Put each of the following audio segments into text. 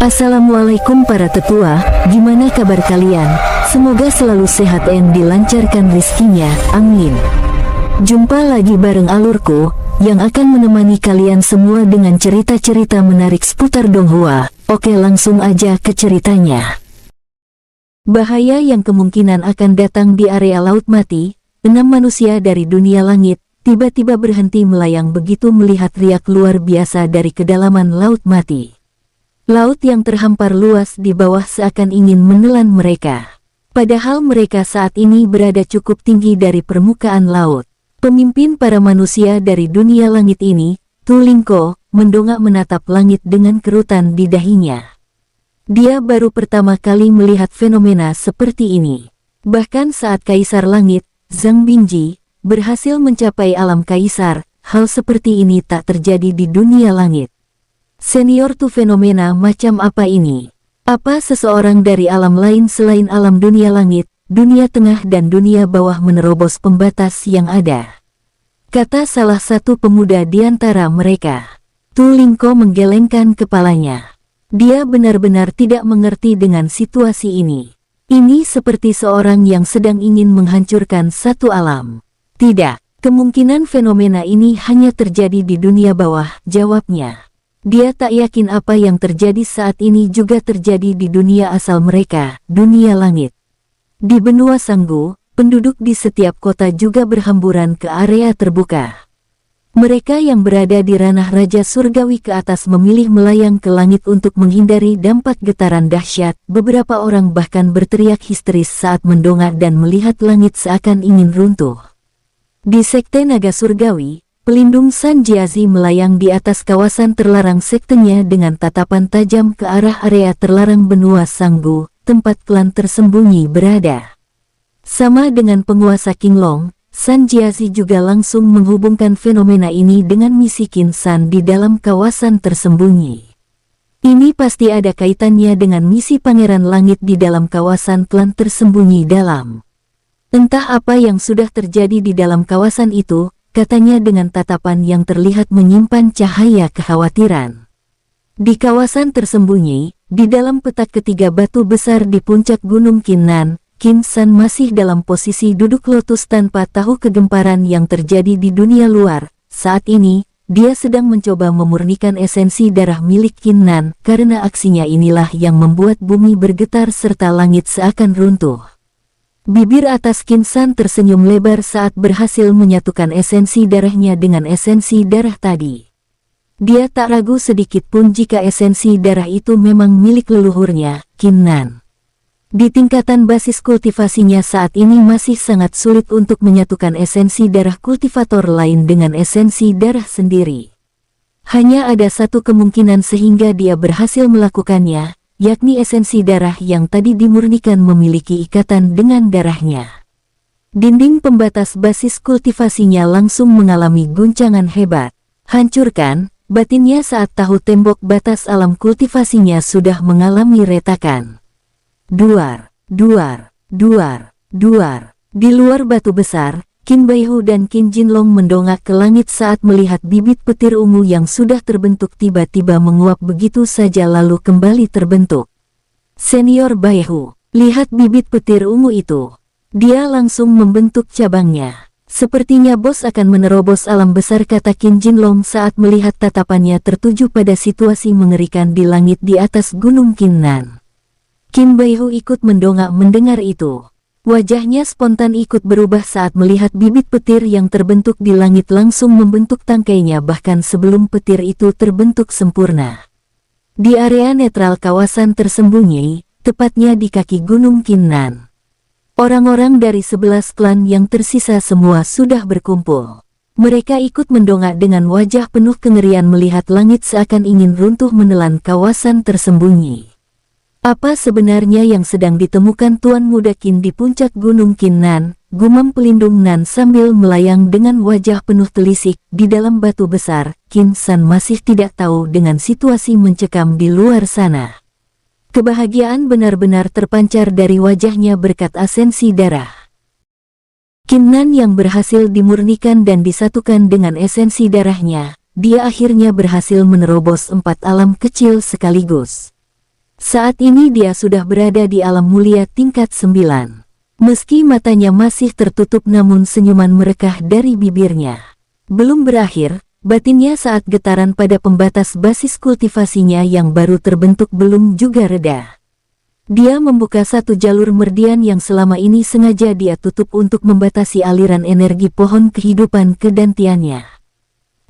Assalamualaikum para tetua, gimana kabar kalian? Semoga selalu sehat dan dilancarkan rezekinya, amin. Jumpa lagi bareng alurku, yang akan menemani kalian semua dengan cerita-cerita menarik seputar Donghua. Oke, langsung aja ke ceritanya. Bahaya yang kemungkinan akan datang di area Laut Mati. 6 manusia dari dunia langit tiba-tiba berhenti melayang begitu melihat riak luar biasa dari kedalaman Laut Mati. Laut yang terhampar luas di bawah seakan ingin menelan mereka. Padahal mereka saat ini berada cukup tinggi dari permukaan laut. Pemimpin para manusia dari dunia langit ini, Tu Lingko, mendongak menatap langit dengan kerutan di dahinya. Dia baru pertama kali melihat fenomena seperti ini. Bahkan saat Kaisar Langit, Zhang Binji, berhasil mencapai alam Kaisar, hal seperti ini tak terjadi di dunia langit. Senior, tuh fenomena macam apa ini? Apa seseorang dari alam lain selain alam dunia langit, dunia tengah dan dunia bawah menerobos pembatas yang ada? Kata salah satu pemuda di antara mereka. Tu Lingko menggelengkan kepalanya. Dia benar-benar tidak mengerti dengan situasi ini. Ini seperti seorang yang sedang ingin menghancurkan satu alam. Tidak, kemungkinan fenomena ini hanya terjadi di dunia bawah, jawabnya. Dia tak yakin apa yang terjadi saat ini juga terjadi di dunia asal mereka, dunia langit. Di benua Sanggu, penduduk di setiap kota juga berhamburan ke area terbuka. Mereka yang berada di ranah Raja Surgawi ke atas memilih melayang ke langit untuk menghindari dampak getaran dahsyat. Beberapa orang bahkan berteriak histeris saat mendongak dan melihat langit seakan ingin runtuh. Di Sekte Naga Surgawi, pelindung San Jiazi melayang di atas kawasan terlarang sektenya dengan tatapan tajam ke arah area terlarang benua Sanggu, tempat klan tersembunyi berada. Sama dengan penguasa Qinglong, San Jiazi juga langsung menghubungkan fenomena ini dengan misi Qin San di dalam kawasan tersembunyi. Ini pasti ada kaitannya dengan misi Pangeran Langit di dalam kawasan klan tersembunyi dalam. Entah apa yang sudah terjadi di dalam kawasan itu, katanya dengan tatapan yang terlihat menyimpan cahaya kekhawatiran. Di kawasan tersembunyi, di dalam petak ketiga batu besar di puncak Gunung Qinnan, Qin San masih dalam posisi duduk lotus tanpa tahu kegemparan yang terjadi di dunia luar. Saat ini, dia sedang mencoba memurnikan esensi darah milik Qinnan, karena aksinya inilah yang membuat bumi bergetar serta langit seakan runtuh. Bibir atas Qin San tersenyum lebar saat berhasil menyatukan esensi darahnya dengan esensi darah tadi. Dia tak ragu sedikit pun jika esensi darah itu memang milik leluhurnya, Qinnan. Di tingkatan basis kultivasinya saat ini masih sangat sulit untuk menyatukan esensi darah kultivator lain dengan esensi darah sendiri. Hanya ada satu kemungkinan sehingga dia berhasil melakukannya, yakni esensi darah yang tadi dimurnikan memiliki ikatan dengan darahnya. Dinding pembatas basis kultivasinya langsung mengalami guncangan hebat. Hancurkan, batinnya saat tahu tembok batas alam kultivasinya sudah mengalami retakan. Duar, duar, duar, duar. Di luar batu besar, Qin Baihu dan Qin Jinlong mendongak ke langit saat melihat bibit petir ungu yang sudah terbentuk tiba-tiba menguap begitu saja lalu kembali terbentuk. Senior Baihu, lihat bibit petir ungu itu. Dia langsung membentuk cabangnya. Sepertinya bos akan menerobos alam besar, kata Qin Jinlong saat melihat tatapannya tertuju pada situasi mengerikan di langit di atas Gunung Qinnan. Qin Baihu ikut mendongak mendengar itu. Wajahnya spontan ikut berubah saat melihat bibit petir yang terbentuk di langit langsung membentuk tangkainya bahkan sebelum petir itu terbentuk sempurna. Di area netral kawasan tersembunyi, tepatnya di kaki Gunung Qinnan. Orang-orang dari 11 klan yang tersisa semua sudah berkumpul. Mereka ikut mendongak dengan wajah penuh kengerian melihat langit seakan ingin runtuh menelan kawasan tersembunyi. Apa sebenarnya yang sedang ditemukan Tuan Muda Qin di puncak Gunung Qinnan? Gumam pelindung Nan sambil melayang dengan wajah penuh telisik di dalam batu besar. Qin San masih tidak tahu dengan situasi mencekam di luar sana. Kebahagiaan benar-benar terpancar dari wajahnya berkat asensi darah. Qinnan yang berhasil dimurnikan dan disatukan dengan esensi darahnya, dia akhirnya berhasil menerobos 4 alam kecil sekaligus. Saat ini dia sudah berada di alam mulia tingkat 9. Meski matanya masih tertutup namun senyuman merekah dari bibirnya. Belum berakhir, batinnya saat getaran pada pembatas basis kultivasinya yang baru terbentuk belum juga reda. Dia membuka satu jalur merdian yang selama ini sengaja dia tutup untuk membatasi aliran energi pohon kehidupan kedantiannya.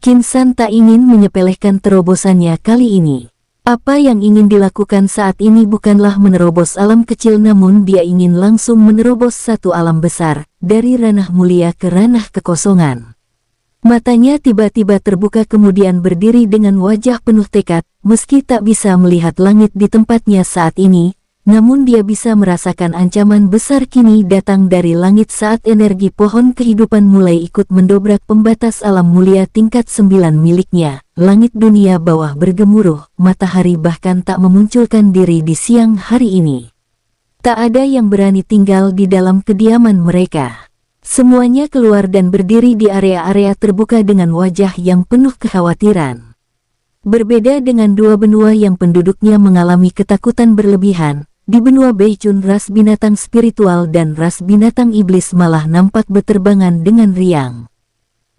Qin San tak ingin menyepelekan terobosannya kali ini. Apa yang ingin dilakukan saat ini bukanlah menerobos alam kecil namun dia ingin langsung menerobos satu alam besar, dari ranah mulia ke ranah kekosongan. Matanya tiba-tiba terbuka kemudian berdiri dengan wajah penuh tekad, meski tak bisa melihat langit di tempatnya saat ini, namun dia bisa merasakan ancaman besar kini datang dari langit saat energi pohon kehidupan mulai ikut mendobrak pembatas alam mulia tingkat 9 miliknya. Langit dunia bawah bergemuruh, matahari bahkan tak memunculkan diri di siang hari ini. Tak ada yang berani tinggal di dalam kediaman mereka. Semuanya keluar dan berdiri di area-area terbuka dengan wajah yang penuh kekhawatiran. Berbeda dengan dua benua yang penduduknya mengalami ketakutan berlebihan, di benua Beichun ras binatang spiritual dan ras binatang iblis malah nampak beterbangan dengan riang.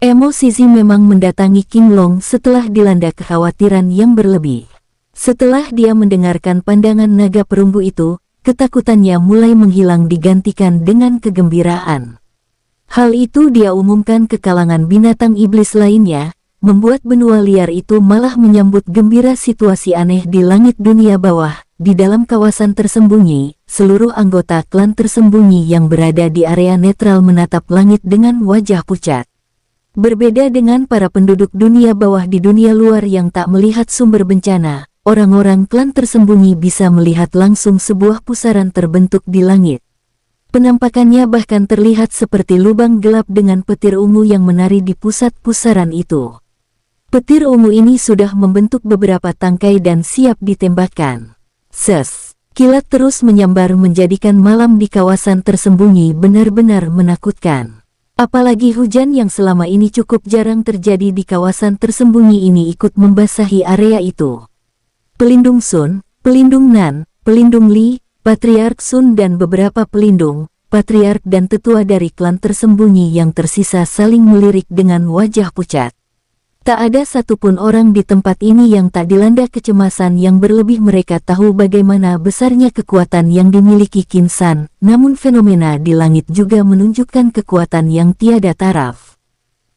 Emosi Zi memang mendatangi King Long setelah dilanda kekhawatiran yang berlebih. Setelah dia mendengarkan pandangan naga perunggu itu, ketakutannya mulai menghilang digantikan dengan kegembiraan. Hal itu dia umumkan ke kalangan binatang iblis lainnya, membuat benua liar itu malah menyambut gembira situasi aneh di langit dunia bawah. Di dalam kawasan tersembunyi, seluruh anggota klan tersembunyi yang berada di area netral menatap langit dengan wajah pucat. Berbeda dengan para penduduk dunia bawah di dunia luar yang tak melihat sumber bencana, orang-orang klan tersembunyi bisa melihat langsung sebuah pusaran terbentuk di langit. Penampakannya bahkan terlihat seperti lubang gelap dengan petir ungu yang menari di pusat pusaran itu. Petir ungu ini sudah membentuk beberapa tangkai dan siap ditembakkan. Kilat terus menyambar menjadikan malam di kawasan tersembunyi benar-benar menakutkan. Apalagi hujan yang selama ini cukup jarang terjadi di kawasan tersembunyi ini ikut membasahi area itu. Pelindung Sun, pelindung Nan, pelindung Li, Patriark Sun dan beberapa pelindung, patriark dan tetua dari klan tersembunyi yang tersisa saling melirik dengan wajah pucat. Tak ada satupun orang di tempat ini yang tak dilanda kecemasan yang berlebih. Mereka tahu bagaimana besarnya kekuatan yang dimiliki Qin San, namun fenomena di langit juga menunjukkan kekuatan yang tiada taraf.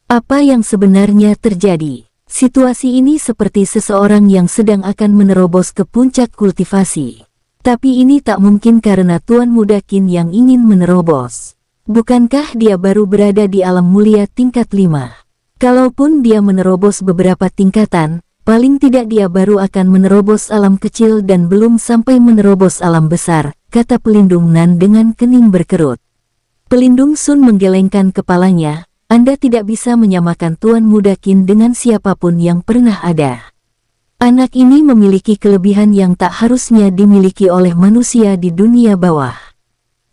Apa yang sebenarnya terjadi? Situasi ini seperti seseorang yang sedang akan menerobos ke puncak kultivasi. Tapi ini tak mungkin karena Tuan Muda Qin yang ingin menerobos. Bukankah dia baru berada di alam mulia tingkat 5? Kalaupun dia menerobos beberapa tingkatan, paling tidak dia baru akan menerobos alam kecil dan belum sampai menerobos alam besar, kata pelindung Nan dengan kening berkerut. Pelindung Sun menggelengkan kepalanya, Anda tidak bisa menyamakan Tuan Muda Qin dengan siapapun yang pernah ada. Anak ini memiliki kelebihan yang tak harusnya dimiliki oleh manusia di dunia bawah.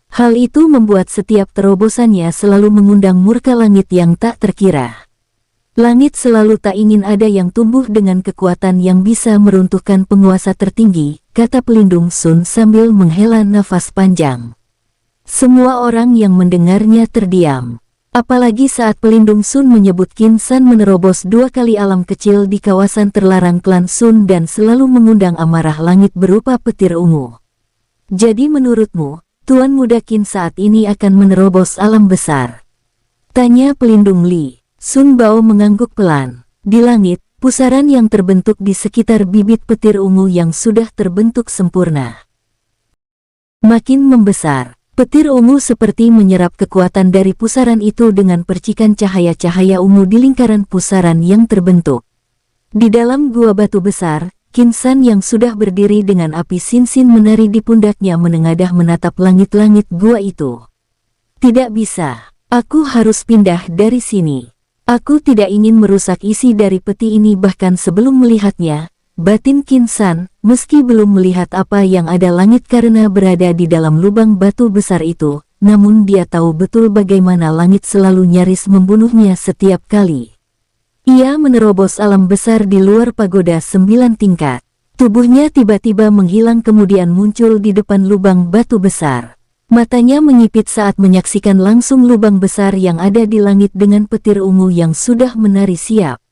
Hal itu membuat setiap terobosannya selalu mengundang murka langit yang tak terkira. Langit selalu tak ingin ada yang tumbuh dengan kekuatan yang bisa meruntuhkan penguasa tertinggi, kata pelindung Sun sambil menghela nafas panjang. Semua orang yang mendengarnya terdiam. Apalagi saat pelindung Sun menyebut Qin San menerobos 2 kali alam kecil di kawasan terlarang klan Sun dan selalu mengundang amarah langit berupa petir ungu. Jadi menurutmu, Tuan Muda Qin saat ini akan menerobos alam besar? Tanya pelindung Li. Sun Bao mengangguk pelan. Di langit, pusaran yang terbentuk di sekitar bibit petir ungu yang sudah terbentuk sempurna makin membesar. Petir ungu seperti menyerap kekuatan dari pusaran itu dengan percikan cahaya-cahaya ungu di lingkaran pusaran yang terbentuk. Di dalam gua batu besar, Qin San yang sudah berdiri dengan api sin-sin menari di pundaknya menengadah menatap langit-langit gua itu. Tidak bisa. Aku harus pindah dari sini. Aku tidak ingin merusak isi dari peti ini. Bahkan sebelum melihatnya, batin Qin San, meski belum melihat apa yang ada langit karena berada di dalam lubang batu besar itu, namun dia tahu betul bagaimana langit selalu nyaris membunuhnya setiap kali ia menerobos alam besar di luar pagoda 9 tingkat. Tubuhnya tiba-tiba menghilang kemudian muncul di depan lubang batu besar. Matanya menyipit saat menyaksikan langsung lubang besar yang ada di langit dengan petir ungu yang sudah menari siap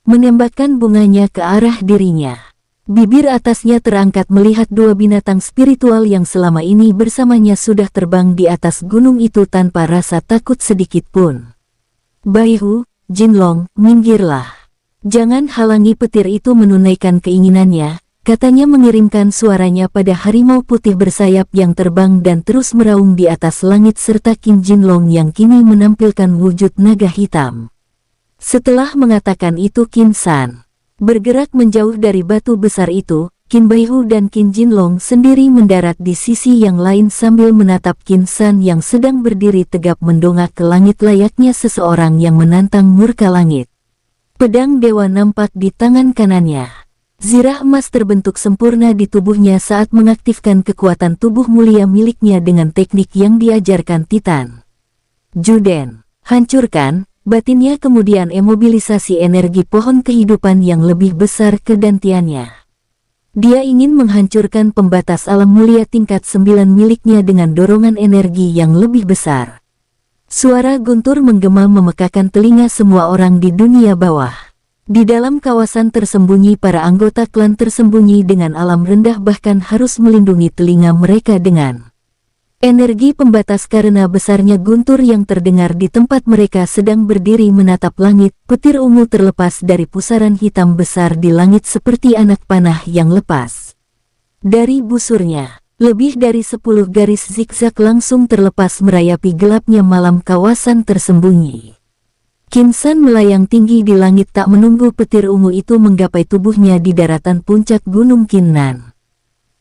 menembakkan bunganya ke arah dirinya. Bibir atasnya terangkat melihat dua binatang spiritual yang selama ini bersamanya sudah terbang di atas gunung itu tanpa rasa takut sedikit pun. Baihu, Jinlong, minggirlah. Jangan halangi petir itu menunaikan keinginannya, katanya mengirimkan suaranya pada harimau putih bersayap yang terbang dan terus meraung di atas langit serta Qin Jinlong yang kini menampilkan wujud naga hitam. Setelah mengatakan itu Qin San bergerak menjauh dari batu besar itu. Qin Baihu dan Qin Jinlong sendiri mendarat di sisi yang lain sambil menatap Qin San yang sedang berdiri tegap mendongak ke langit layaknya seseorang yang menantang murka langit. Pedang dewa nampak di tangan kanannya. Zirah emas terbentuk sempurna di tubuhnya saat mengaktifkan kekuatan tubuh mulia miliknya dengan teknik yang diajarkan Titan. Juden, hancurkan. Batinnya kemudian emobilisasi energi pohon kehidupan yang lebih besar ke dantiannya. Dia ingin menghancurkan pembatas alam mulia tingkat 9 miliknya dengan dorongan energi yang lebih besar. Suara guntur menggema memekakan telinga semua orang di dunia bawah. Di dalam kawasan tersembunyi para anggota klan tersembunyi dengan alam rendah bahkan harus melindungi telinga mereka dengan energi pembatas karena besarnya guntur yang terdengar di tempat mereka sedang berdiri menatap langit. Petir ungu terlepas dari pusaran hitam besar di langit seperti anak panah yang lepas dari busurnya. Lebih dari 10 garis zigzag langsung terlepas merayapi gelapnya malam kawasan tersembunyi. Qin San melayang tinggi di langit tak menunggu petir ungu itu menggapai tubuhnya di daratan puncak gunung Qinnan.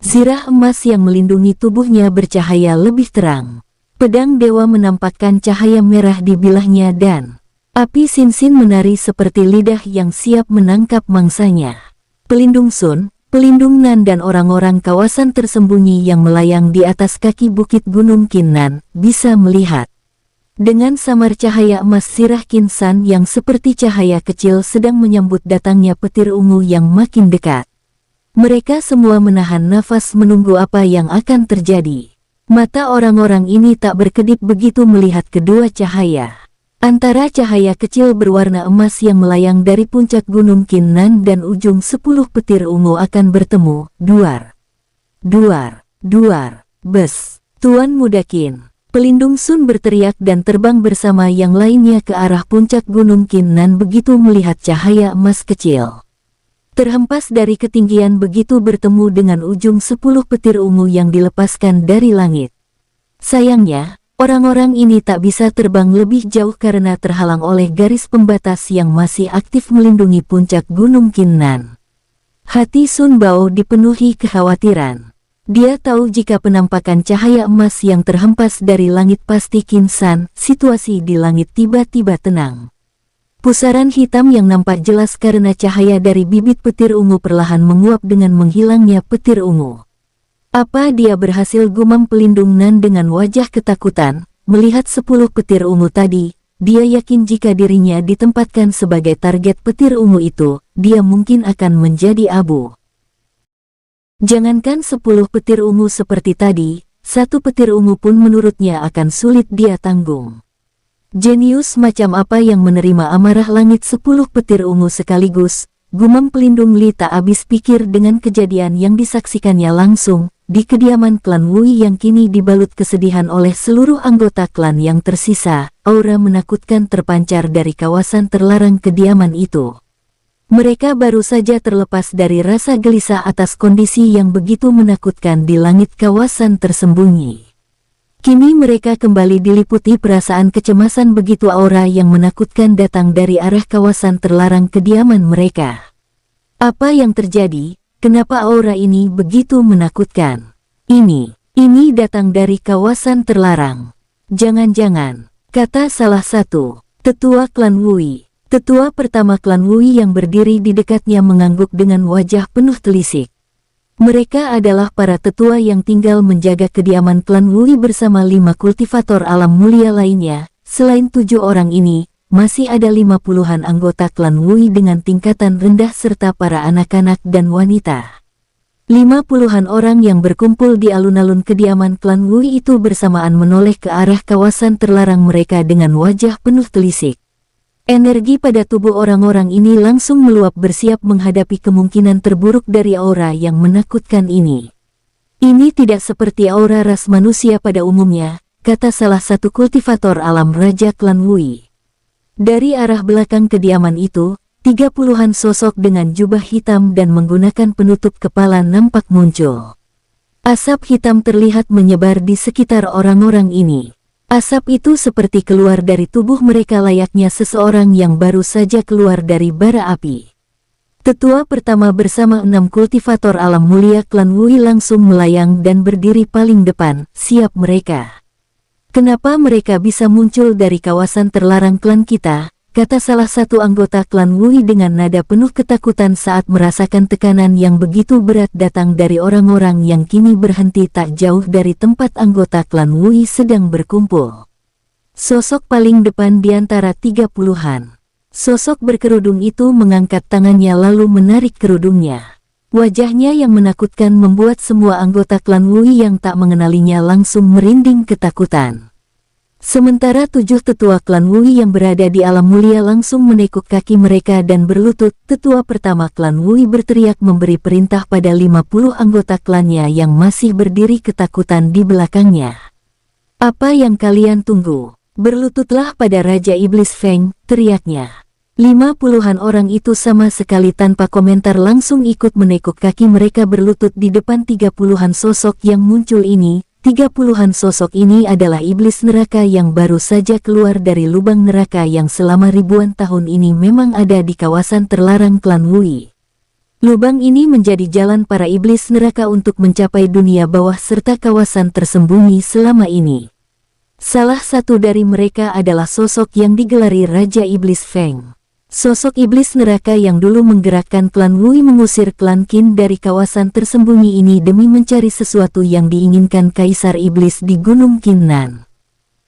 Zirah emas yang melindungi tubuhnya bercahaya lebih terang. Pedang dewa menampakkan cahaya merah di bilahnya dan api sinsin menari seperti lidah yang siap menangkap mangsanya. Pelindung Sun, pelindung Nan dan orang-orang kawasan tersembunyi yang melayang di atas kaki bukit gunung Qinnan bisa melihat. Dengan samar cahaya emas zirah Qin San yang seperti cahaya kecil sedang menyambut datangnya petir ungu yang makin dekat. Mereka semua menahan nafas menunggu apa yang akan terjadi. Mata orang-orang ini tak berkedip begitu melihat kedua cahaya. Antara cahaya kecil berwarna emas yang melayang dari puncak gunung Qinnan dan ujung 10 petir ungu akan bertemu. Duar. Duar. Duar. Bes. Tuan Muda Qin. Pelindung Sun berteriak dan terbang bersama yang lainnya ke arah puncak gunung Qinnan begitu melihat cahaya emas kecil terhempas dari ketinggian begitu bertemu dengan ujung 10 petir ungu yang dilepaskan dari langit. Sayangnya, orang-orang ini tak bisa terbang lebih jauh karena terhalang oleh garis pembatas yang masih aktif melindungi puncak gunung Qinnan. Hati Sun Bao dipenuhi kekhawatiran. Dia tahu jika penampakan cahaya emas yang terhempas dari langit pasti Qin San, situasi di langit tiba-tiba tenang. Pusaran hitam yang nampak jelas karena cahaya dari bibit petir ungu perlahan menguap dengan menghilangnya petir ungu. Apa dia berhasil, gumam pelindung Nan dengan wajah ketakutan, melihat 10 petir ungu tadi. Dia yakin jika dirinya ditempatkan sebagai target petir ungu itu, dia mungkin akan menjadi abu. Jangankan 10 petir ungu seperti tadi, 1 petir ungu pun menurutnya akan sulit dia tanggung. Jenius macam apa yang menerima amarah langit 10 petir ungu sekaligus, gumam pelindung Li tak habis pikir dengan kejadian yang disaksikannya langsung, di kediaman klan Wui yang kini dibalut kesedihan oleh seluruh anggota klan yang tersisa. Aura menakutkan terpancar dari kawasan terlarang kediaman itu. Mereka baru saja terlepas dari rasa gelisah atas kondisi yang begitu menakutkan di langit kawasan tersembunyi. Kini mereka kembali diliputi perasaan kecemasan begitu aura yang menakutkan datang dari arah kawasan terlarang kediaman mereka. Apa yang terjadi? Kenapa aura ini begitu menakutkan? Ini datang dari kawasan terlarang. Jangan-jangan, kata salah satu tetua klan Wui. Tetua pertama klan Wui yang berdiri di dekatnya mengangguk dengan wajah penuh telisik. Mereka adalah para tetua yang tinggal menjaga kediaman klan Wui bersama 5 kultivator alam mulia lainnya. Selain 7 orang ini, masih ada 50-an anggota klan Wui dengan tingkatan rendah serta para anak-anak dan wanita. 50-an orang yang berkumpul di alun-alun kediaman klan Wui itu bersamaan menoleh ke arah kawasan terlarang mereka dengan wajah penuh telisik. Energi pada tubuh orang-orang ini langsung meluap bersiap menghadapi kemungkinan terburuk dari aura yang menakutkan ini. Ini tidak seperti aura ras manusia pada umumnya, kata salah satu kultivator alam Raja Klan Wui. Dari arah belakang kediaman itu, 30-an sosok dengan jubah hitam dan menggunakan penutup kepala nampak muncul. Asap hitam terlihat menyebar di sekitar orang-orang ini. Asap itu seperti keluar dari tubuh mereka layaknya seseorang yang baru saja keluar dari bara api. Tetua pertama bersama 6 kultivator alam mulia klan Wui langsung melayang dan berdiri paling depan, siap mereka. Kenapa mereka bisa muncul dari kawasan terlarang klan kita? Kata salah satu anggota klan Wui dengan nada penuh ketakutan saat merasakan tekanan yang begitu berat datang dari orang-orang yang kini berhenti tak jauh dari tempat anggota klan Wui sedang berkumpul. Sosok paling depan di antara 30-an. Sosok berkerudung itu mengangkat tangannya lalu menarik kerudungnya. Wajahnya yang menakutkan membuat semua anggota klan Wui yang tak mengenalinya langsung merinding ketakutan. Sementara 7 tetua klan Wui yang berada di alam mulia langsung menekuk kaki mereka dan berlutut. Tetua pertama klan Wui berteriak memberi perintah pada 50 anggota klannya yang masih berdiri ketakutan di belakangnya. Apa yang kalian tunggu? Berlututlah pada Raja Iblis Feng, teriaknya. 50-an orang itu sama sekali tanpa komentar langsung ikut menekuk kaki mereka berlutut di depan 30-an sosok yang muncul ini. 30-an sosok ini adalah iblis neraka yang baru saja keluar dari lubang neraka yang selama ribuan tahun ini memang ada di kawasan terlarang klan Wui. Lubang ini menjadi jalan para iblis neraka untuk mencapai dunia bawah serta kawasan tersembunyi selama ini. Salah satu dari mereka adalah sosok yang digelari Raja Iblis Feng. Sosok iblis neraka yang dulu menggerakkan klan Wui mengusir klan Qin dari kawasan tersembunyi ini demi mencari sesuatu yang diinginkan Kaisar Iblis di Gunung Qinnan.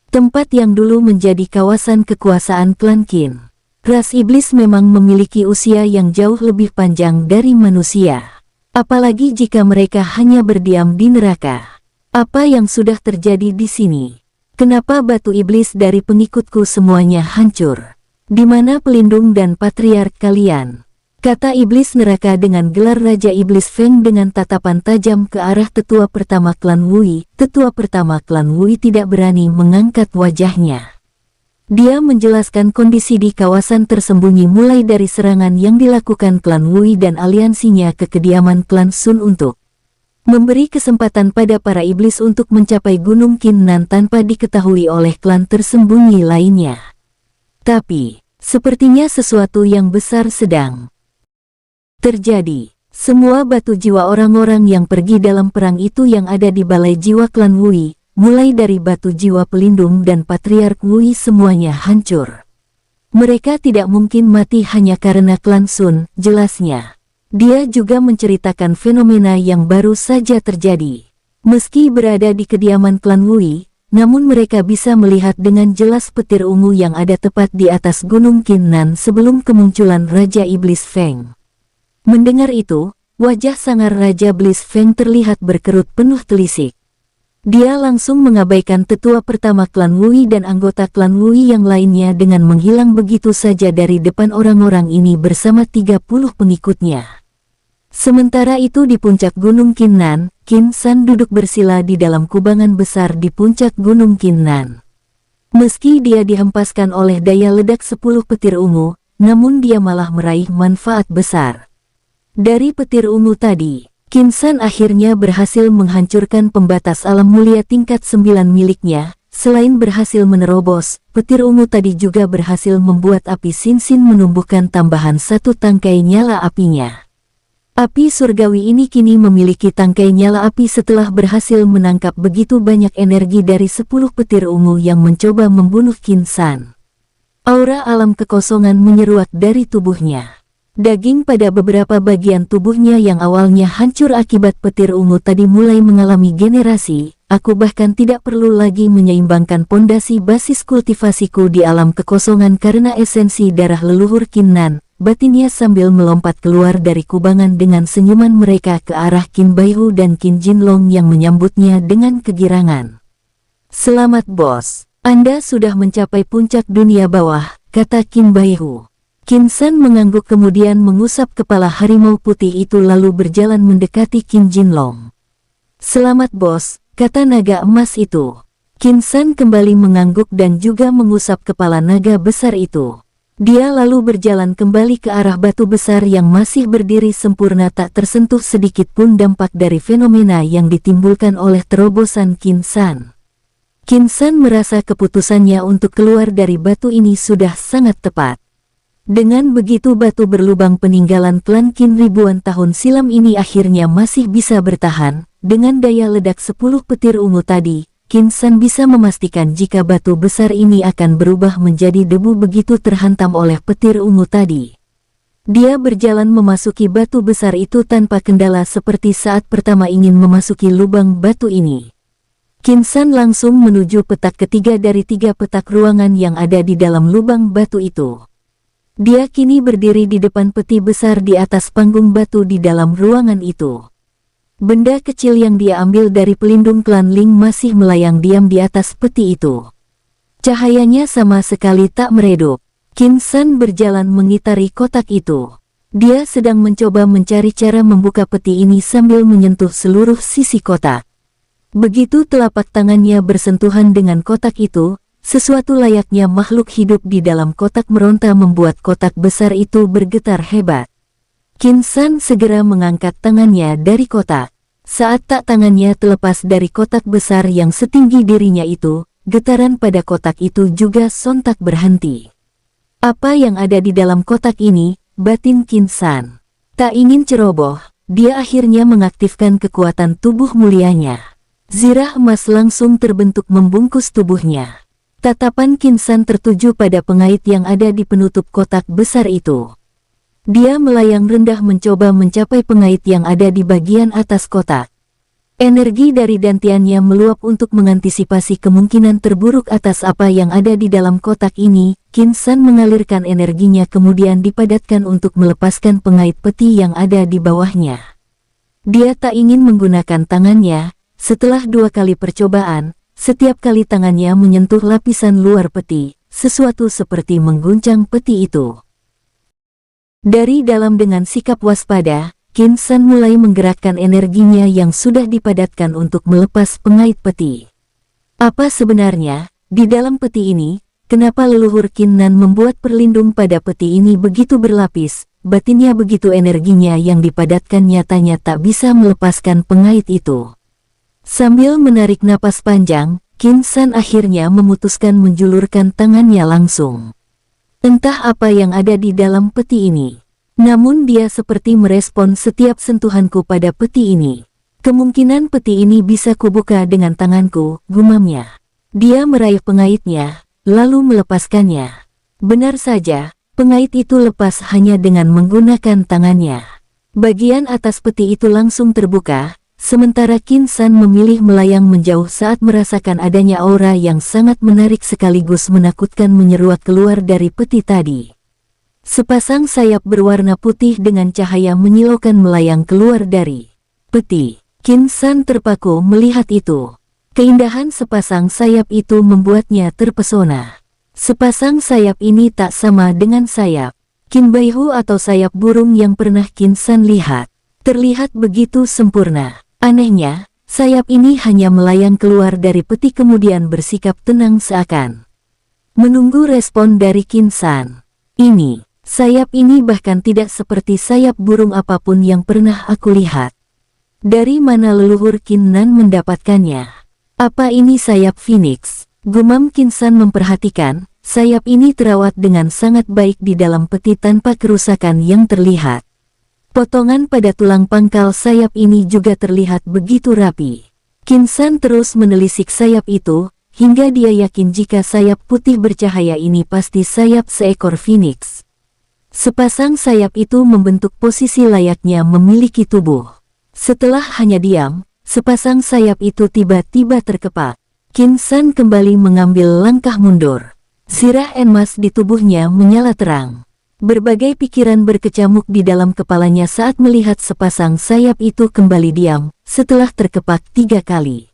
Tempat yang dulu menjadi kawasan kekuasaan klan Qin. Ras iblis memang memiliki usia yang jauh lebih panjang dari manusia. Apalagi jika mereka hanya berdiam di neraka. Apa yang sudah terjadi di sini? Kenapa batu iblis dari pengikutku semuanya hancur? Di mana pelindung dan patriark kalian? Kata iblis neraka dengan gelar Raja Iblis Feng dengan tatapan tajam ke arah tetua pertama klan Wui. Tetua pertama klan Wui tidak berani mengangkat wajahnya. Dia menjelaskan kondisi di kawasan tersembunyi mulai dari serangan yang dilakukan klan Wui dan aliansinya ke kediaman klan Sun untuk memberi kesempatan pada para iblis untuk mencapai Gunung Qinnan tanpa diketahui oleh klan tersembunyi lainnya. Tapi, sepertinya sesuatu yang besar sedang terjadi. Semua batu jiwa orang-orang yang pergi dalam perang itu yang ada di balai jiwa klan Wui, mulai dari batu jiwa pelindung dan patriark Wui semuanya hancur. Mereka tidak mungkin mati hanya karena klan Sun, jelasnya. Dia juga menceritakan fenomena yang baru saja terjadi. Meski berada di kediaman klan Wui, namun mereka bisa melihat dengan jelas petir ungu yang ada tepat di atas Gunung Qinnan sebelum kemunculan Raja Iblis Feng. Mendengar itu, wajah sangar Raja Iblis Feng terlihat berkerut penuh telisik. Dia langsung mengabaikan tetua pertama klan Wui dan anggota klan Wui yang lainnya dengan menghilang begitu saja dari depan orang-orang ini bersama 30 pengikutnya. Sementara itu di puncak Gunung Qinnan, Qin San duduk bersila di dalam kubangan besar di puncak Gunung Qinnan. Meski dia dihempaskan oleh daya ledak 10 petir ungu, namun dia malah meraih manfaat besar. Dari petir ungu tadi, Qin San akhirnya berhasil menghancurkan pembatas alam mulia tingkat 9 miliknya. Selain berhasil menerobos, petir ungu tadi juga berhasil membuat api Sin-Sin menumbuhkan tambahan 1 tangkai nyala apinya. Api surgawi ini kini memiliki tangkai nyala api setelah berhasil menangkap begitu banyak energi dari 10 petir ungu yang mencoba membunuh Qin San. Aura alam kekosongan menyeruak dari tubuhnya. Daging pada beberapa bagian tubuhnya yang awalnya hancur akibat petir ungu tadi mulai mengalami generasi. Aku bahkan tidak perlu lagi menyeimbangkan pondasi basis kultivasiku di alam kekosongan karena esensi darah leluhur Qinnan, batinnya sambil melompat keluar dari kubangan dengan senyuman mereka ke arah Qin Baihu dan Qin Jinlong yang menyambutnya dengan kegirangan. "Selamat bos, Anda sudah mencapai puncak dunia bawah," kata Qin Baihu. Qin San mengangguk kemudian mengusap kepala harimau putih itu lalu berjalan mendekati Qin Jinlong. "Selamat bos," kata naga emas itu. Qin San kembali mengangguk dan juga mengusap kepala naga besar itu. Dia lalu berjalan kembali ke arah batu besar yang masih berdiri sempurna, tak tersentuh sedikit pun dampak dari fenomena yang ditimbulkan oleh terobosan Qin San. Qin San merasa keputusannya untuk keluar dari batu ini sudah sangat tepat. Dengan begitu batu berlubang peninggalan klan Qin ribuan tahun silam ini akhirnya masih bisa bertahan. Dengan daya ledak 10 petir ungu tadi, Qin San bisa memastikan jika batu besar ini akan berubah menjadi debu begitu terhantam oleh petir ungu tadi. Dia berjalan memasuki batu besar itu tanpa kendala seperti saat pertama ingin memasuki lubang batu ini. Qin San langsung menuju petak ketiga dari 3 petak ruangan yang ada di dalam lubang batu itu. Dia kini berdiri di depan peti besar di atas panggung batu di dalam ruangan itu. Benda kecil yang dia ambil dari pelindung klan Ling masih melayang diam di atas peti itu. Cahayanya sama sekali tak meredup. Qin San berjalan mengitari kotak itu. Dia sedang mencoba mencari cara membuka peti ini sambil menyentuh seluruh sisi kotak. Begitu telapak tangannya bersentuhan dengan kotak itu, sesuatu layaknya makhluk hidup di dalam kotak meronta membuat kotak besar itu bergetar hebat. Qin San segera mengangkat tangannya dari kotak. Saat tak tangannya terlepas dari kotak besar yang setinggi dirinya itu, getaran pada kotak itu juga sontak berhenti. Apa yang ada di dalam kotak ini? Batin Qin San tak ingin ceroboh. Dia akhirnya mengaktifkan kekuatan tubuh mulianya. Zirah emas langsung terbentuk membungkus tubuhnya. Tatapan Qin San tertuju pada pengait yang ada di penutup kotak besar itu. Dia melayang rendah mencoba mencapai pengait yang ada di bagian atas kotak. Energi dari dantiannya meluap untuk mengantisipasi kemungkinan terburuk atas apa yang ada di dalam kotak ini. Qin San mengalirkan energinya kemudian dipadatkan untuk melepaskan pengait peti yang ada di bawahnya. Dia tak ingin menggunakan tangannya. Setelah 2 kali percobaan, setiap kali tangannya menyentuh lapisan luar peti, sesuatu seperti mengguncang peti itu. Dari dalam dengan sikap waspada, Qin San mulai menggerakkan energinya yang sudah dipadatkan untuk melepas pengait peti. Apa sebenarnya di dalam peti ini? Kenapa leluhur Qin Nan membuat perlindung pada peti ini begitu berlapis? Batinnya begitu energinya yang dipadatkan nyatanya tak bisa melepaskan pengait itu. Sambil menarik napas panjang, Qin San akhirnya memutuskan menjulurkan tangannya langsung. Entah apa yang ada di dalam peti ini. Namun dia seperti merespon setiap sentuhanku pada peti ini. Kemungkinan peti ini bisa kubuka dengan tanganku, gumamnya. Dia meraih pengaitnya, lalu melepaskannya. Benar saja, pengait itu lepas hanya dengan menggunakan tangannya. Bagian atas peti itu langsung terbuka. Sementara Qin San memilih melayang menjauh saat merasakan adanya aura yang sangat menarik sekaligus menakutkan menyeruak keluar dari peti tadi. Sepasang sayap berwarna putih dengan cahaya menyilaukan melayang keluar dari peti. Qin San terpaku melihat itu. Keindahan sepasang sayap itu membuatnya terpesona. Sepasang sayap ini tak sama dengan sayap Qin Baihu atau sayap burung yang pernah Qin San lihat. Terlihat begitu sempurna. Anehnya, sayap ini hanya melayang keluar dari peti kemudian bersikap tenang seakan menunggu respon dari Qin San. Sayap ini bahkan tidak seperti sayap burung apapun yang pernah aku lihat. Dari mana leluhur Qin Nan mendapatkannya? Apa ini sayap Phoenix? Gumam Qin San memperhatikan, sayap ini terawat dengan sangat baik di dalam peti tanpa kerusakan yang terlihat. Potongan pada tulang pangkal sayap ini juga terlihat begitu rapi. Qin San terus menelisik sayap itu, hingga dia yakin jika sayap putih bercahaya ini pasti sayap seekor phoenix. Sepasang sayap itu membentuk posisi layaknya memiliki tubuh. Setelah hanya diam, sepasang sayap itu tiba-tiba terkepak. Qin San kembali mengambil langkah mundur. Zirah emas di tubuhnya menyala terang. Berbagai pikiran berkecamuk di dalam kepalanya saat melihat sepasang sayap itu kembali diam, setelah terkepak 3 kali.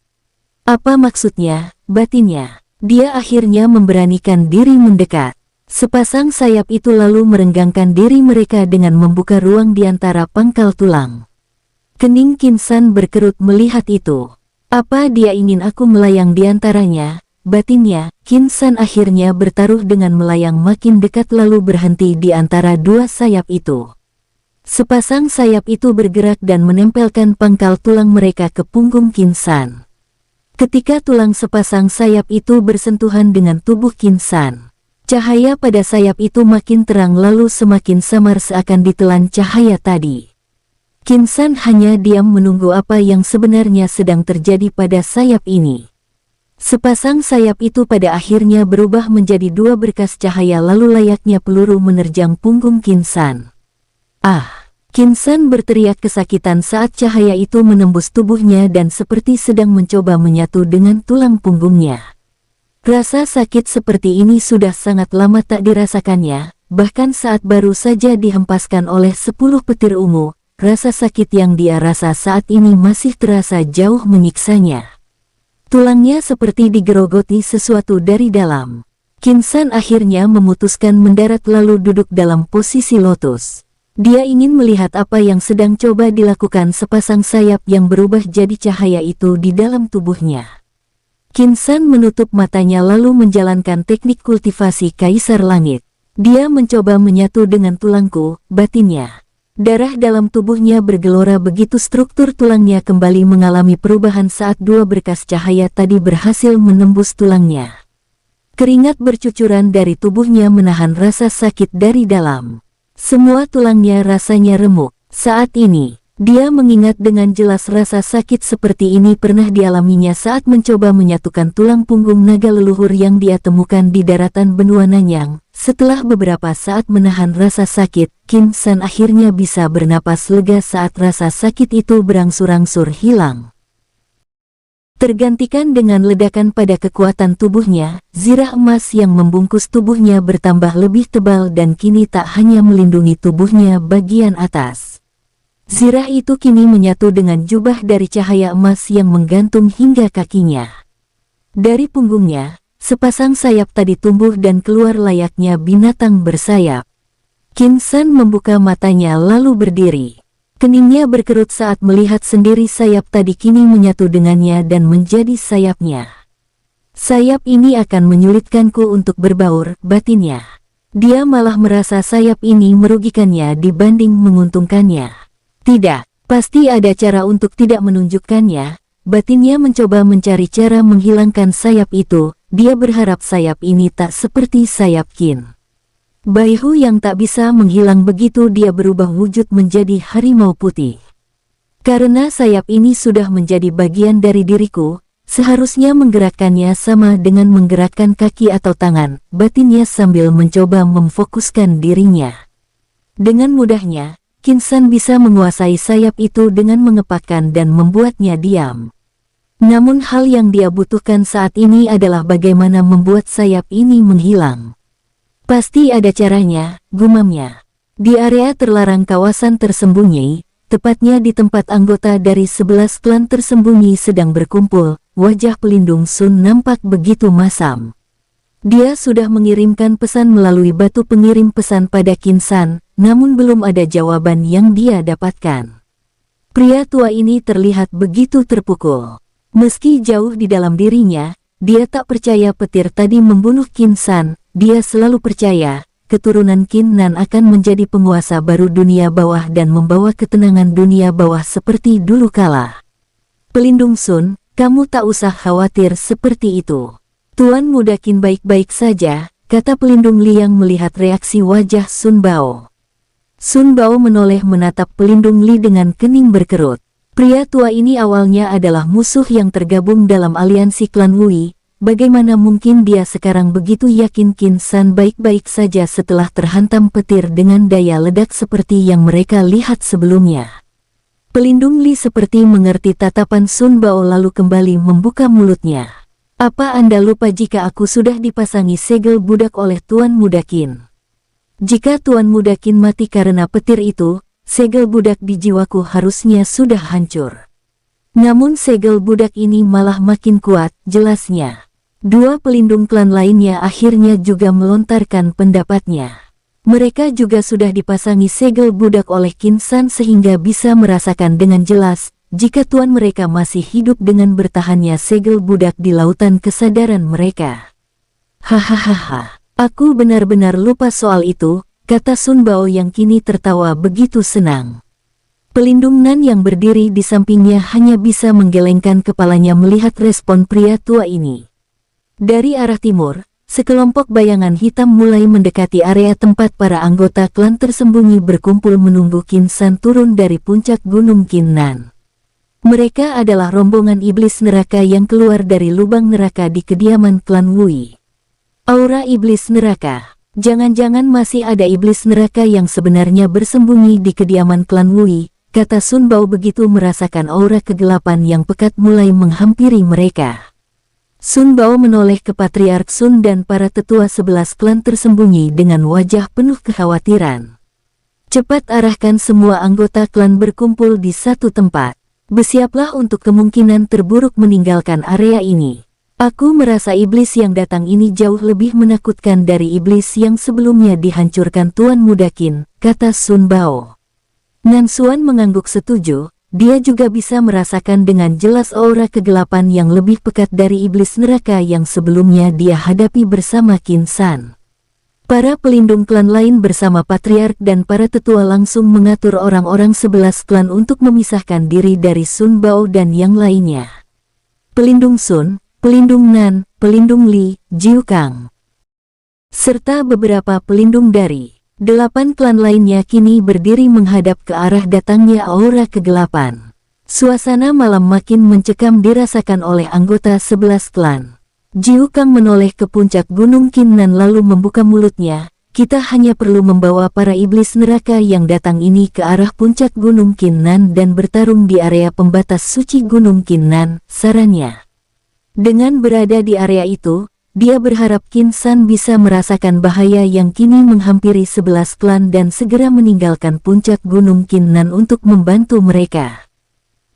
Apa maksudnya, batinnya? Dia akhirnya memberanikan diri mendekat. Sepasang sayap itu lalu merenggangkan diri mereka dengan membuka ruang di antara pangkal tulang. Kening Qin San berkerut melihat itu. Apa dia ingin aku melayang di antaranya? Batinnya, Qin San akhirnya bertaruh dengan melayang makin dekat lalu berhenti di antara 2 sayap itu. Sepasang sayap itu bergerak dan menempelkan pangkal tulang mereka ke punggung Qin San. Ketika tulang sepasang sayap itu bersentuhan dengan tubuh Qin San, cahaya pada sayap itu makin terang lalu semakin samar seakan ditelan cahaya tadi. Qin San hanya diam menunggu apa yang sebenarnya sedang terjadi pada sayap ini. Sepasang sayap itu pada akhirnya berubah menjadi 2 berkas cahaya lalu layaknya peluru menerjang punggung Qin San. Ah! Qin San berteriak kesakitan saat cahaya itu menembus tubuhnya dan seperti sedang mencoba menyatu dengan tulang punggungnya. Rasa sakit seperti ini sudah sangat lama tak dirasakannya, bahkan saat baru saja dihempaskan oleh 10 petir ungu, rasa sakit yang dia rasa saat ini masih terasa jauh menyiksanya. Tulangnya seperti digerogoti sesuatu dari dalam. Qin San akhirnya memutuskan mendarat lalu duduk dalam posisi lotus. Dia ingin melihat apa yang sedang coba dilakukan sepasang sayap yang berubah jadi cahaya itu di dalam tubuhnya. Qin San menutup matanya lalu menjalankan teknik kultivasi Kaisar Langit. Dia mencoba menyatu dengan tulangku, batinnya. Darah dalam tubuhnya bergelora begitu struktur tulangnya kembali mengalami perubahan saat 2 berkas cahaya tadi berhasil menembus tulangnya. Keringat bercucuran dari tubuhnya menahan rasa sakit dari dalam. Semua tulangnya rasanya remuk. Saat ini, dia mengingat dengan jelas rasa sakit seperti ini pernah dialaminya saat mencoba menyatukan tulang punggung naga leluhur yang dia temukan di daratan benua Nanyang. Setelah beberapa saat menahan rasa sakit, Qin San akhirnya bisa bernapas lega saat rasa sakit itu berangsur-angsur hilang. Tergantikan dengan ledakan pada kekuatan tubuhnya, zirah emas yang membungkus tubuhnya bertambah lebih tebal dan kini tak hanya melindungi tubuhnya bagian atas. Zirah itu kini menyatu dengan jubah dari cahaya emas yang menggantung hingga kakinya. Dari punggungnya, sepasang sayap tadi tumbuh dan keluar layaknya binatang bersayap. Qin San membuka matanya lalu berdiri. Keningnya berkerut saat melihat sendiri sayap tadi kini menyatu dengannya dan menjadi sayapnya. Sayap ini akan menyulitkanku untuk berbaur, batinnya. Dia malah merasa sayap ini merugikannya dibanding menguntungkannya. Tidak, pasti ada cara untuk tidak menunjukkannya. Batinnya mencoba mencari cara menghilangkan sayap itu. Dia berharap sayap ini tak seperti sayap Qin Baihu yang tak bisa menghilang begitu dia berubah wujud menjadi harimau putih. Karena sayap ini sudah menjadi bagian dari diriku, seharusnya menggerakkannya sama dengan menggerakkan kaki atau tangan, batinnya sambil mencoba memfokuskan dirinya. Dengan mudahnya, Qin San bisa menguasai sayap itu dengan mengepakkan dan membuatnya diam. Namun hal yang dia butuhkan saat ini adalah bagaimana membuat sayap ini menghilang. Pasti ada caranya, gumamnya. Di area terlarang kawasan tersembunyi, tepatnya di tempat anggota dari 11 klan tersembunyi sedang berkumpul, wajah pelindung Sun nampak begitu masam. Dia sudah mengirimkan pesan melalui batu pengirim pesan pada Qin San, namun belum ada jawaban yang dia dapatkan. Pria tua ini terlihat begitu terpukul. Meski jauh di dalam dirinya, dia tak percaya petir tadi membunuh Qin San. Dia selalu percaya, keturunan Qin Nan akan menjadi penguasa baru dunia bawah dan membawa ketenangan dunia bawah seperti dulu kala. Pelindung Sun, kamu tak usah khawatir seperti itu. Tuan muda Qin baik-baik saja, kata pelindung Liang melihat reaksi wajah Sun Bao. Sun Bao menoleh menatap pelindung Li dengan kening berkerut. Pria tua ini awalnya adalah musuh yang tergabung dalam aliansi klan Wui. Bagaimana mungkin dia sekarang begitu yakin Qin San baik-baik saja setelah terhantam petir dengan daya ledak seperti yang mereka lihat sebelumnya? Pelindung Li seperti mengerti tatapan Sun Bao lalu kembali membuka mulutnya. Apa Anda lupa jika aku sudah dipasangi segel budak oleh Tuan Muda Qin? Jika Tuan Muda Qin mati karena petir itu, segel budak di jiwaku harusnya sudah hancur. Namun segel budak ini malah makin kuat, jelasnya. Dua pelindung klan lainnya akhirnya juga melontarkan pendapatnya. Mereka juga sudah dipasangi segel budak oleh Qin San sehingga bisa merasakan dengan jelas jika tuan mereka masih hidup dengan bertahannya segel budak di lautan kesadaran mereka. Hahaha, aku benar-benar lupa soal itu, kata Sun Bao yang kini tertawa begitu senang. Pelindung Nan yang berdiri di sampingnya hanya bisa menggelengkan kepalanya melihat respon pria tua ini. Dari arah timur, sekelompok bayangan hitam mulai mendekati area tempat para anggota klan tersembunyi berkumpul menunggu Qin San turun dari puncak gunung Qin Nan. Mereka adalah rombongan iblis neraka yang keluar dari lubang neraka di kediaman klan Wui. Aura iblis neraka. Jangan-jangan masih ada iblis neraka yang sebenarnya bersembunyi di kediaman klan Wui, kata Sun Bao begitu merasakan aura kegelapan yang pekat mulai menghampiri mereka. Sun Bao menoleh ke Patriark Sun dan para tetua 11 klan tersembunyi dengan wajah penuh kekhawatiran. Cepat arahkan semua anggota klan berkumpul di satu tempat. Bersiaplah untuk kemungkinan terburuk meninggalkan area ini. Aku merasa iblis yang datang ini jauh lebih menakutkan dari iblis yang sebelumnya dihancurkan Tuan Muda Qin, kata Sun Bao. Nan Xuan mengangguk setuju, dia juga bisa merasakan dengan jelas aura kegelapan yang lebih pekat dari iblis neraka yang sebelumnya dia hadapi bersama Qin San. Para pelindung klan lain bersama Patriark dan para tetua langsung mengatur orang-orang 11 klan untuk memisahkan diri dari Sun Bao dan yang lainnya. Pelindung Sun, pelindung Nan, pelindung Li, Jiu Kang, serta beberapa pelindung dari 8 klan lainnya kini berdiri menghadap ke arah datangnya aura kegelapan. Suasana malam makin mencekam dirasakan oleh anggota 11 klan. Jiu Kang menoleh ke puncak gunung Qin Nan lalu membuka mulutnya. Kita hanya perlu membawa para iblis neraka yang datang ini ke arah puncak gunung Qin Nan dan bertarung di area pembatas suci gunung Qin Nan, sarannya. Dengan berada di area itu, dia berharap Qin San bisa merasakan bahaya yang kini menghampiri 11 klan dan segera meninggalkan puncak gunung Qin Nan untuk membantu mereka.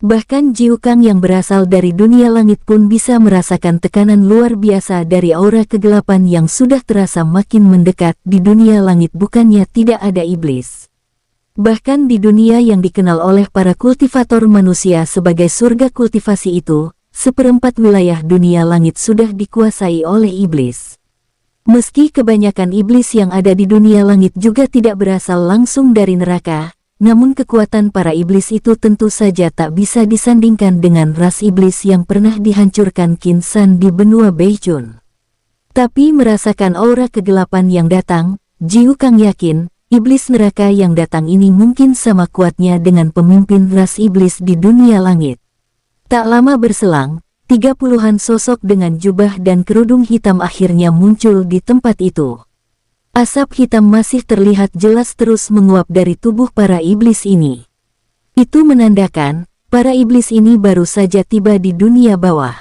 Bahkan Jiu Kang yang berasal dari dunia langit pun bisa merasakan tekanan luar biasa dari aura kegelapan yang sudah terasa makin mendekat. Di dunia langit bukannya tidak ada iblis. Bahkan di dunia yang dikenal oleh para kultivator manusia sebagai surga kultivasi itu, seperempat wilayah dunia langit sudah dikuasai oleh iblis. Meski kebanyakan iblis yang ada di dunia langit juga tidak berasal langsung dari neraka, namun kekuatan para iblis itu tentu saja tak bisa disandingkan dengan ras iblis yang pernah dihancurkan Qin San di benua Beichun. Tapi merasakan aura kegelapan yang datang, Jiu Kang yakin, iblis neraka yang datang ini mungkin sama kuatnya dengan pemimpin ras iblis di dunia langit. Tak lama berselang, 30-an sosok dengan jubah dan kerudung hitam akhirnya muncul di tempat itu. Asap hitam masih terlihat jelas terus menguap dari tubuh para iblis ini. Itu menandakan, para iblis ini baru saja tiba di dunia bawah.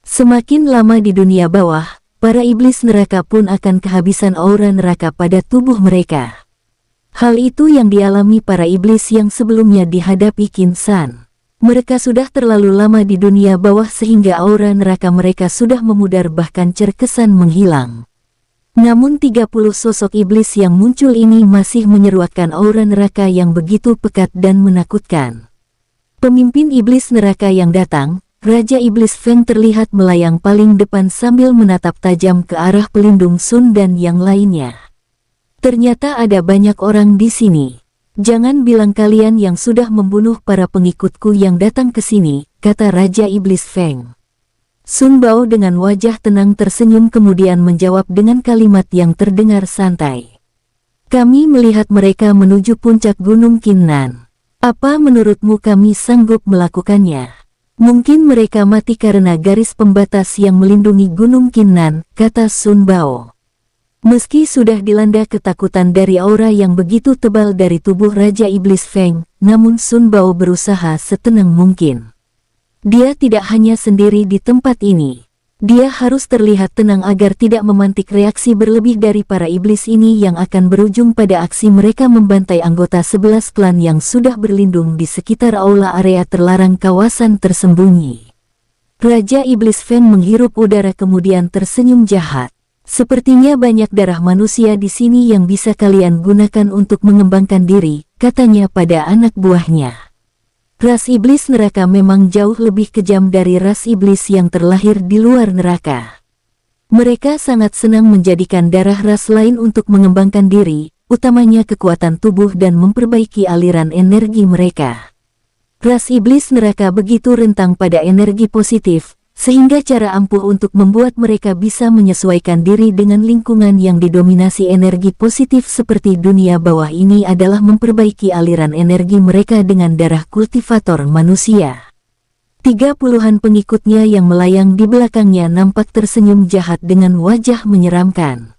Semakin lama di dunia bawah, para iblis neraka pun akan kehabisan aura neraka pada tubuh mereka. Hal itu yang dialami para iblis yang sebelumnya dihadapi Qin San. Mereka sudah terlalu lama di dunia bawah sehingga aura neraka mereka sudah memudar bahkan terkesan menghilang. Namun 30 sosok iblis yang muncul ini masih menyeruakkan aura neraka yang begitu pekat dan menakutkan. Pemimpin iblis neraka yang datang, Raja Iblis Feng terlihat melayang paling depan sambil menatap tajam ke arah pelindung Sun dan yang lainnya. Ternyata ada banyak orang di sini. Jangan bilang kalian yang sudah membunuh para pengikutku yang datang ke sini, kata Raja Iblis Feng. Sun Bao dengan wajah tenang tersenyum kemudian menjawab dengan kalimat yang terdengar santai. Kami melihat mereka menuju puncak gunung Qin Nan. Apa menurutmu kami sanggup melakukannya? Mungkin mereka mati karena garis pembatas yang melindungi gunung Qin Nan, kata Sun Bao. Meski sudah dilanda ketakutan dari aura yang begitu tebal dari tubuh Raja Iblis Feng, namun Sun Bao berusaha setenang mungkin. Dia tidak hanya sendiri di tempat ini. Dia harus terlihat tenang agar tidak memantik reaksi berlebih dari para iblis ini yang akan berujung pada aksi mereka membantai anggota 11 klan yang sudah berlindung di sekitar aula area terlarang kawasan tersembunyi. Raja Iblis Feng menghirup udara kemudian tersenyum jahat. Sepertinya banyak darah manusia di sini yang bisa kalian gunakan untuk mengembangkan diri, katanya pada anak buahnya. Ras iblis neraka memang jauh lebih kejam dari ras iblis yang terlahir di luar neraka. Mereka sangat senang menjadikan darah ras lain untuk mengembangkan diri, utamanya kekuatan tubuh dan memperbaiki aliran energi mereka. Ras iblis neraka begitu rentang pada energi positif, sehingga cara ampuh untuk membuat mereka bisa menyesuaikan diri dengan lingkungan yang didominasi energi positif seperti dunia bawah ini adalah memperbaiki aliran energi mereka dengan darah kultivator manusia. 30-an pengikutnya yang melayang di belakangnya nampak tersenyum jahat dengan wajah menyeramkan.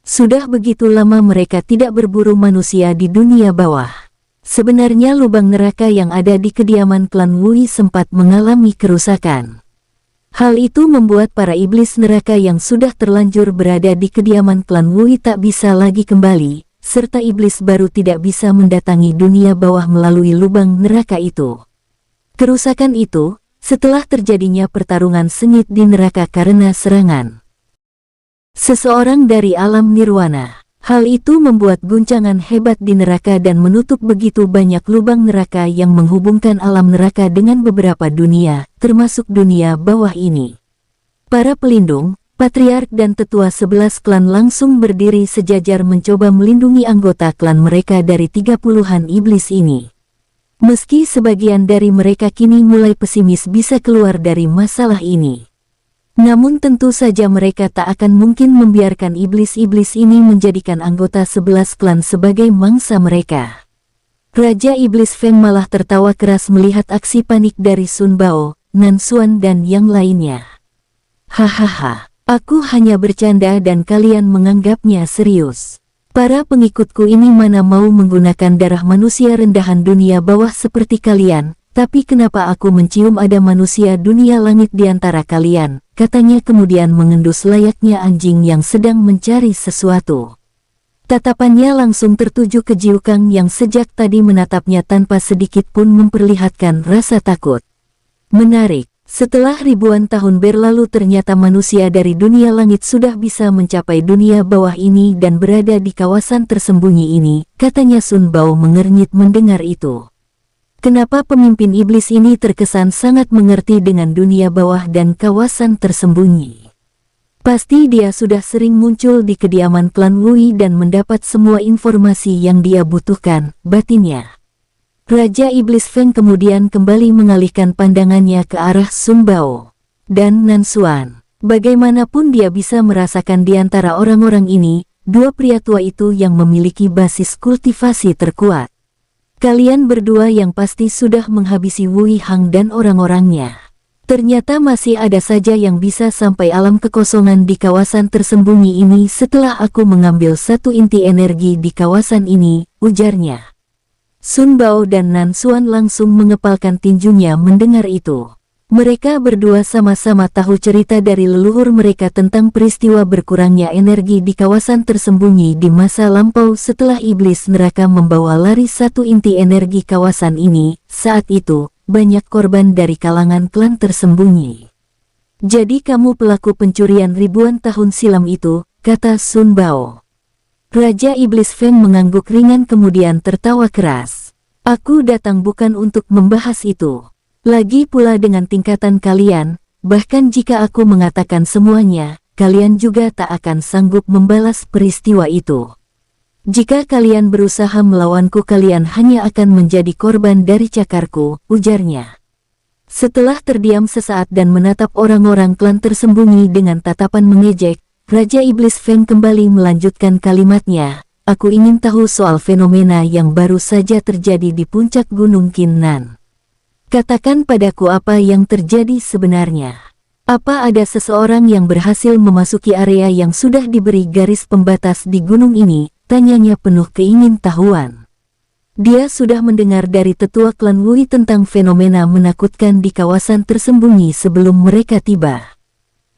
Sudah begitu lama mereka tidak berburu manusia di dunia bawah. Sebenarnya lubang neraka yang ada di kediaman klan Wui sempat mengalami kerusakan. Hal itu membuat para iblis neraka yang sudah terlanjur berada di kediaman klan Wui tak bisa lagi kembali, serta iblis baru tidak bisa mendatangi dunia bawah melalui lubang neraka itu. Kerusakan itu, setelah terjadinya pertarungan sengit di neraka karena serangan seseorang dari alam nirwana. Hal itu membuat guncangan hebat di neraka dan menutup begitu banyak lubang neraka yang menghubungkan alam neraka dengan beberapa dunia, termasuk dunia bawah ini. Para pelindung, patriark dan tetua 11 klan langsung berdiri sejajar mencoba melindungi anggota klan mereka dari 30-an iblis ini. Meski sebagian dari mereka kini mulai pesimis bisa keluar dari masalah ini. Namun tentu saja mereka tak akan mungkin membiarkan iblis-iblis ini menjadikan anggota 11 klan sebagai mangsa mereka. Raja Iblis Feng malah tertawa keras melihat aksi panik dari Sun Bao, Nan Xuan dan yang lainnya. Hahaha, aku hanya bercanda dan kalian menganggapnya serius. Para pengikutku ini mana mau menggunakan darah manusia rendahan dunia bawah seperti kalian, tapi kenapa aku mencium ada manusia dunia langit di antara kalian? Katanya kemudian mengendus layaknya anjing yang sedang mencari sesuatu. Tatapannya langsung tertuju ke Jiu Kang yang sejak tadi menatapnya tanpa sedikit pun memperlihatkan rasa takut. Menarik, setelah ribuan tahun berlalu ternyata manusia dari dunia langit sudah bisa mencapai dunia bawah ini dan berada di kawasan tersembunyi ini, katanya Sun Bao mengernyit mendengar itu. Kenapa pemimpin iblis ini terkesan sangat mengerti dengan dunia bawah dan kawasan tersembunyi? Pasti dia sudah sering muncul di kediaman klan Wui dan mendapat semua informasi yang dia butuhkan, batinnya. Raja Iblis Feng kemudian kembali mengalihkan pandangannya ke arah Sun Bao dan Nan Xuan. Bagaimanapun dia bisa merasakan di antara orang-orang ini, dua pria tua itu yang memiliki basis kultivasi terkuat. Kalian berdua yang pasti sudah menghabisi Wui Hang dan orang-orangnya. Ternyata masih ada saja yang bisa sampai alam kekosongan di kawasan tersembunyi ini setelah aku mengambil satu inti energi di kawasan ini, ujarnya. Sun Bao dan Nan Xuan langsung mengepalkan tinjunya mendengar itu. Mereka berdua sama-sama tahu cerita dari leluhur mereka tentang peristiwa berkurangnya energi di kawasan tersembunyi di masa lampau setelah iblis neraka membawa lari satu inti energi kawasan ini. Saat itu, banyak korban dari kalangan klan tersembunyi. Jadi kamu pelaku pencurian ribuan tahun silam itu, kata Sun Bao. Raja Iblis Feng mengangguk ringan kemudian tertawa keras. Aku datang bukan untuk membahas itu. Lagi pula dengan tingkatan kalian, bahkan jika aku mengatakan semuanya, kalian juga tak akan sanggup membalas peristiwa itu. Jika kalian berusaha melawanku kalian hanya akan menjadi korban dari cakarku, ujarnya. Setelah terdiam sesaat dan menatap orang-orang klan tersembunyi dengan tatapan mengejek, Raja Iblis Feng kembali melanjutkan kalimatnya. Aku ingin tahu soal fenomena yang baru saja terjadi di puncak Gunung Kinnan. Katakan padaku apa yang terjadi sebenarnya. Apa ada seseorang yang berhasil memasuki area yang sudah diberi garis pembatas di gunung ini? Tanyanya penuh keingintahuan. Dia sudah mendengar dari tetua klan Wui tentang fenomena menakutkan di kawasan tersembunyi sebelum mereka tiba.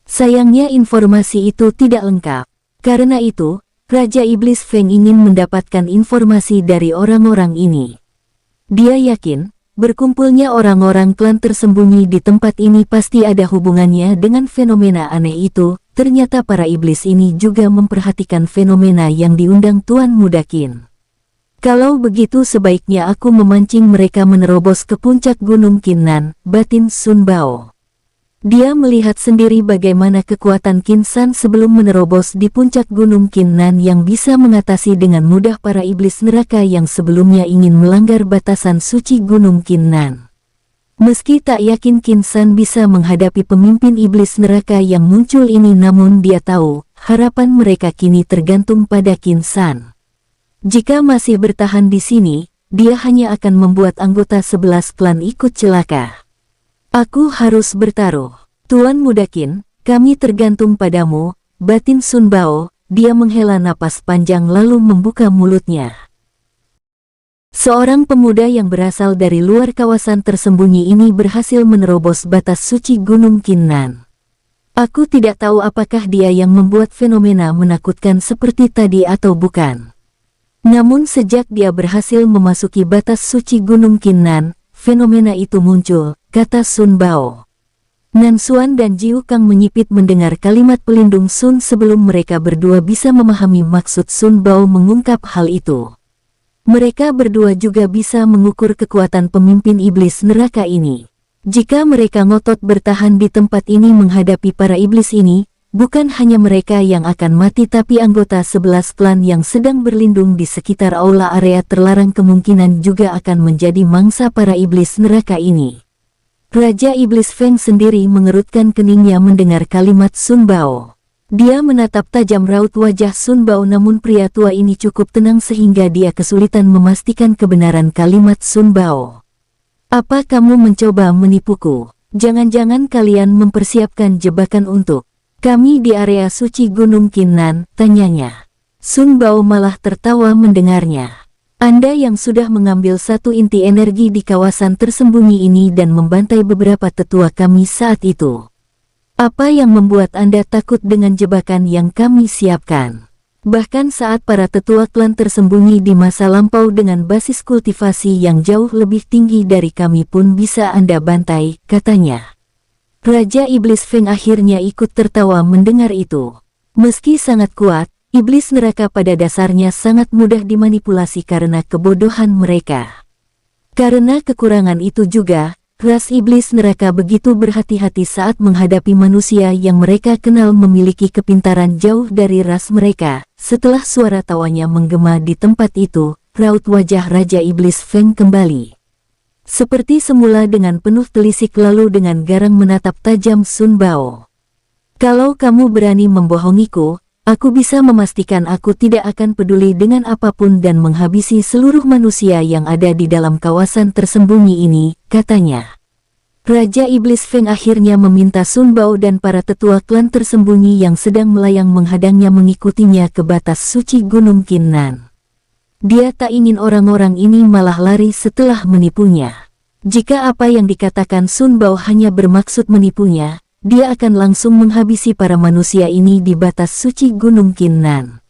Sayangnya informasi itu tidak lengkap. Karena itu, Raja Iblis Feng ingin mendapatkan informasi dari orang-orang ini. Dia yakin, berkumpulnya orang-orang klan tersembunyi di tempat ini pasti ada hubungannya dengan fenomena aneh itu. Ternyata para iblis ini juga memperhatikan fenomena yang diundang Tuan Muda Qin. Kalau begitu sebaiknya aku memancing mereka menerobos ke puncak Gunung Qinnan, batin Sun Bao. Dia melihat sendiri bagaimana kekuatan Qin San sebelum menerobos di puncak Gunung Qinnan yang bisa mengatasi dengan mudah para iblis neraka yang sebelumnya ingin melanggar batasan suci Gunung Qinnan. Meski tak yakin Qin San bisa menghadapi pemimpin iblis neraka yang muncul ini, namun dia tahu, harapan mereka kini tergantung pada Qin San. Jika masih bertahan di sini, dia hanya akan membuat anggota 11 klan ikut celaka. Aku harus bertaruh. Tuan Muda Qin, kami tergantung padamu, batin Sun Bao. Dia menghela napas panjang lalu membuka mulutnya. Seorang pemuda yang berasal dari luar kawasan tersembunyi ini berhasil menerobos batas suci Gunung Qinnan. Aku tidak tahu apakah dia yang membuat fenomena menakutkan seperti tadi atau bukan. Namun sejak dia berhasil memasuki batas suci Gunung Qinnan, fenomena itu muncul, kata Sun Bao. Nan Xuan dan Jiu Kang menyipit mendengar kalimat pelindung Sun sebelum mereka berdua bisa memahami maksud Sun Bao mengungkap hal itu. Mereka berdua juga bisa mengukur kekuatan pemimpin iblis neraka ini. Jika mereka ngotot bertahan di tempat ini menghadapi para iblis ini, bukan hanya mereka yang akan mati tapi anggota 11 klan yang sedang berlindung di sekitar aula area terlarang kemungkinan juga akan menjadi mangsa para iblis neraka ini. Raja Iblis Feng sendiri mengerutkan keningnya mendengar kalimat Sun Bao. Dia menatap tajam raut wajah Sun Bao, namun pria tua ini cukup tenang sehingga dia kesulitan memastikan kebenaran kalimat Sun Bao. Apa kamu mencoba menipuku? Jangan-jangan kalian mempersiapkan jebakan untuk kami di area suci Gunung Qinnan, tanyanya. Sun Bao malah tertawa mendengarnya. Anda yang sudah mengambil satu inti energi di kawasan tersembunyi ini dan membantai beberapa tetua kami saat itu. Apa yang membuat Anda takut dengan jebakan yang kami siapkan? Bahkan saat para tetua klan tersembunyi di masa lampau dengan basis kultivasi yang jauh lebih tinggi dari kami pun bisa Anda bantai, katanya. Raja Iblis Feng akhirnya ikut tertawa mendengar itu. Meski sangat kuat, iblis neraka pada dasarnya sangat mudah dimanipulasi karena kebodohan mereka. Karena kekurangan itu juga, ras iblis neraka begitu berhati-hati saat menghadapi manusia yang mereka kenal memiliki kepintaran jauh dari ras mereka. Setelah suara tawanya menggema di tempat itu, raut wajah Raja Iblis Feng kembali. Seperti semula dengan penuh telisik lalu dengan garang menatap tajam Sun Bao. Kalau kamu berani membohongiku, aku bisa memastikan aku tidak akan peduli dengan apapun dan menghabisi seluruh manusia yang ada di dalam kawasan tersembunyi ini, katanya. Raja Iblis Feng akhirnya meminta Sun Bao dan para tetua klan tersembunyi yang sedang melayang menghadangnya mengikutinya ke batas suci Gunung Qinnan. Dia tak ingin orang-orang ini malah lari setelah menipunya. Jika apa yang dikatakan Sun Bao hanya bermaksud menipunya, dia akan langsung menghabisi para manusia ini di batas suci Gunung Qinnan.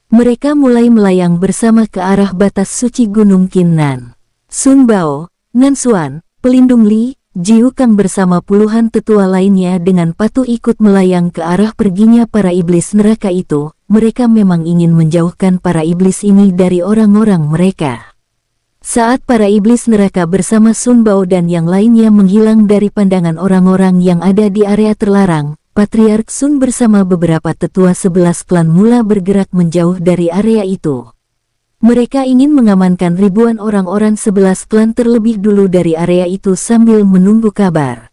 Mereka mulai melayang bersama ke arah batas suci Gunung Qinnan. Sun Bao, Nan Xuan, pelindung Li, Jiu Kang bersama puluhan tetua lainnya dengan patuh ikut melayang ke arah perginya para iblis neraka itu. Mereka memang ingin menjauhkan para iblis ini dari orang-orang mereka. Saat para iblis neraka bersama Sun Bao dan yang lainnya menghilang dari pandangan orang-orang yang ada di area terlarang, Patriark Sun bersama beberapa tetua 11 klan mula bergerak menjauh dari area itu. Mereka ingin mengamankan ribuan orang-orang 11 klan terlebih dulu dari area itu sambil menunggu kabar.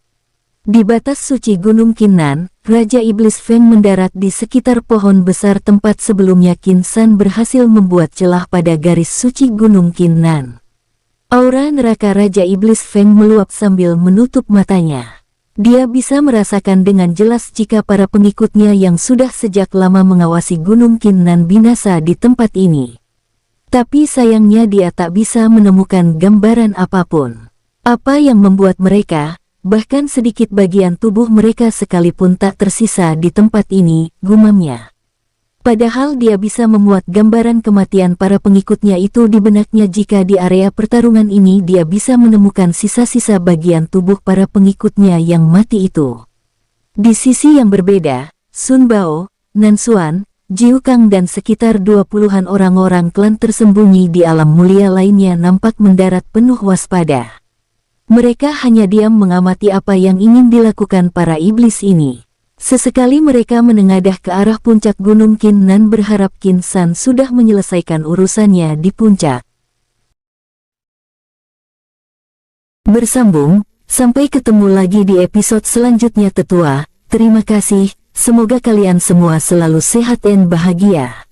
Di batas suci Gunung Qinnan, Raja Iblis Feng mendarat di sekitar pohon besar tempat sebelumnya Qin San berhasil membuat celah pada garis suci Gunung Qinnan. Aura neraka Raja Iblis Feng meluap sambil menutup matanya. Dia bisa merasakan dengan jelas jika para pengikutnya yang sudah sejak lama mengawasi Gunung Qinnan binasa di tempat ini. Tapi sayangnya dia tak bisa menemukan gambaran apapun. Apa yang membuat mereka, bahkan sedikit bagian tubuh mereka sekalipun tak tersisa di tempat ini, gumamnya. Padahal dia bisa memuat gambaran kematian para pengikutnya itu di benaknya jika di area pertarungan ini dia bisa menemukan sisa-sisa bagian tubuh para pengikutnya yang mati itu. Di sisi yang berbeda, Sun Bao, Nan Xuan, Jiu Kang dan sekitar 20-an orang-orang klan tersembunyi di alam mulia lainnya nampak mendarat penuh waspada. Mereka hanya diam mengamati apa yang ingin dilakukan para iblis ini. Sesekali mereka menengadah ke arah puncak Gunung Qin Nan berharap Qin San sudah menyelesaikan urusannya di puncak. Bersambung, sampai ketemu lagi di episode selanjutnya tetua. Terima kasih, semoga kalian semua selalu sehat dan bahagia.